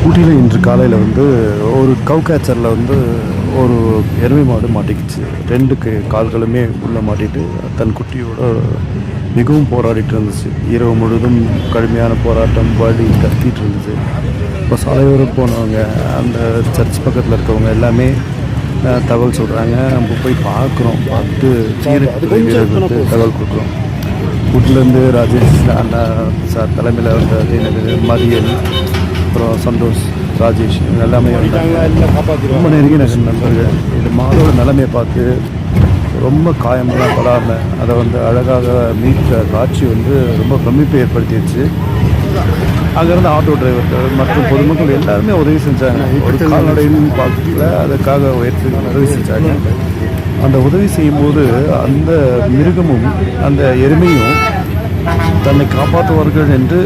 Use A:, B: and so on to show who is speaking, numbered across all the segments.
A: ஊட்டியில் இன்று காலையில் வந்து ஒரு கவ் கேச்சரில் வந்து ஒரு எருமை மாடு மாட்டிக்கிச்சு. ரெண்டு கால்களுமே உள்ளே மாட்டிட்டு தன் குட்டியோட மிகவும் போராடிட்டு இருந்துச்சு. இரவு முழுவதும் கடுமையான போராட்டம், வலி, கத்திட்டு இருந்துச்சு. இப்போ சாலையோரம் போனவங்க, அந்த சர்ச் பக்கத்தில் இருக்கவங்க எல்லாமே தகவல் சொல்கிறாங்க. நம்ம போய் பார்க்குறோம், பார்த்து வீரர்களுக்கு தகவல் கொடுக்குறோம். வீட்டிலேருந்து ராஜேஷ் அண்ணா சார் தலைமையில் வந்த மதியன், அப்புறம் சந்தோஷ், ராஜேஷ் எல்லாமே ரொம்ப நெருங்கிய நண்பர்கள். இது மாடோட நிலைமையை பார்த்து ரொம்ப காயமெல்லாம் படாமல் அதை வந்து அழகாக மீட்க காட்சி வந்து ரொம்ப பிரமிப்பை ஏற்படுத்திடுச்சு. அங்கேருந்து ஆட்டோ டிரைவர்கள் மற்றும் பொதுமக்கள் எல்லாருமே உதவி செஞ்சாங்க. ஒரு கால்நடையின் பார்க்கல அதுக்காக உதவி செஞ்சாங்க. அந்த உதவி செய்யும்போது அந்த மிருகமும் அந்த எருமையும் தன்னை காப்பாற்றுவார்கள் என்று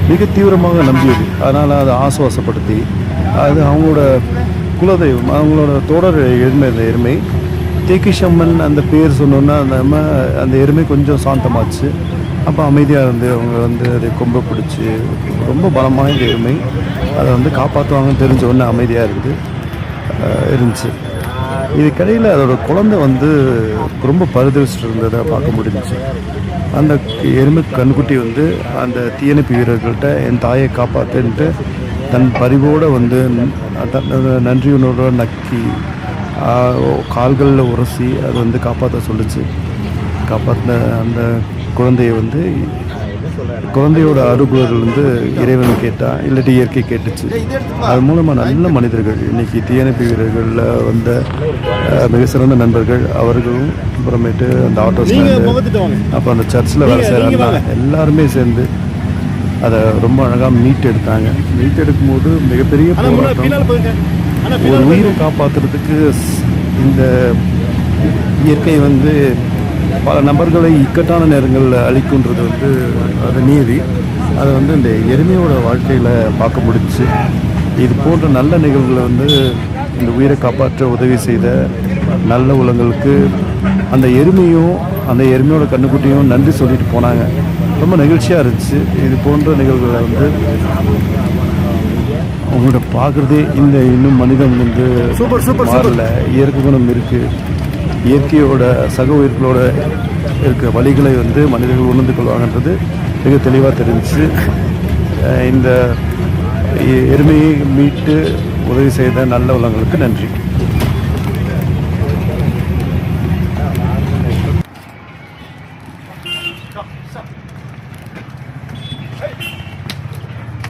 A: மிக தீவிரமாக நம்பியது. அதனால் அதை ஆசுவாசப்படுத்தி அது அவங்களோட குலதெய்வம், அவங்களோட தொடர் எருமை தேக்கிஷம்மன் அந்த பேர் சொன்னோன்னா அந்த எருமை கொஞ்சம் சாந்தமாச்சு. அப்போ அமைதியாக இருந்து அவங்க வந்து அதை கொம்பை பிடிச்சி ரொம்ப பலமான எருமை அதை வந்து காப்பாற்றுவாங்கன்னு தெரிஞ்ச உடனே அமைதியாக இருந்துச்சு. இதுக்கிடையில் அதோட குழந்தை வந்து ரொம்ப பரிதவிச்சுட்டு இருந்ததை பார்க்க முடிஞ்சிச்சு. அந்த எருமை கண்குட்டி வந்து அந்த தீயணைப்பு வீரர்கள்ட்ட என் தாயை காப்பாற்றுன்ட்டு தன் பரிவோடு வந்து நன்றியுணர்வோட நக்கி கால்களில் உரசி அது வந்து காப்பாற்ற சொல்லிச்சு. காப்பாற்றின அந்த குழந்தைய வந்து குழந்தையோட அருகுலர்கள் வந்து இறைவன் கேட்டா, இல்லாட்டி இயற்கை கேட்டுச்சு. அது மூலமாக நல்ல மனிதர்கள் இன்றைக்கி தீயணைப்பு வீரர்களில் வந்த மிக சிறந்த நண்பர்கள் அவர்களும், அப்புறமேட்டு அந்த ஆட்டோ ஸ்டாண்டு, அப்புறம் அந்த சர்ச்சில் வேலை செய்கிறாங்க எல்லாருமே சேர்ந்து அதை ரொம்ப அழகாக மீட் எடுத்தாங்க. மீட் எடுக்கும்போது மிகப்பெரிய போராட்டம். ஒரு உயிரை காப்பாற்றுறதுக்கு இந்த இயற்கை வந்து பல நபர்களை இக்கட்டான நேரங்களில் அழிக்குன்றது வந்து அது நீதி. அதை வந்து இந்த எருமையோட வாழ்க்கையில் பார்க்க முடிச்சு. இது போன்ற நல்ல நிகழ்வுகளை வந்து இந்த உயிரை காப்பாற்ற உதவி செய்த நல்ல உள்ளங்களுக்கு அந்த எருமையும் அந்த எருமையோட கண்ணுக்குட்டியும் நன்றி சொல்லிட்டு போனாங்க. ரொம்ப நெகிழ்ச்சியாக இருந்துச்சு. இது போன்ற நிகழ்வுகளை வந்து அவங்களோட பார்க்குறதே இந்த இன்னும் மனிதன் வந்து மாறல, இயற்கை குணம் இருக்குது. இயற்கையோட சக உயிர்களோட இருக்க வழிகளை வந்து மனிதர்கள் உணர்ந்து கொள்வாங்கன்றது மிக தெளிவாக தெரிஞ்சிச்சு. இந்த எருமையை மீட்டு உதவி செய்த நல்ல உள்ளங்களுக்கு நன்றி.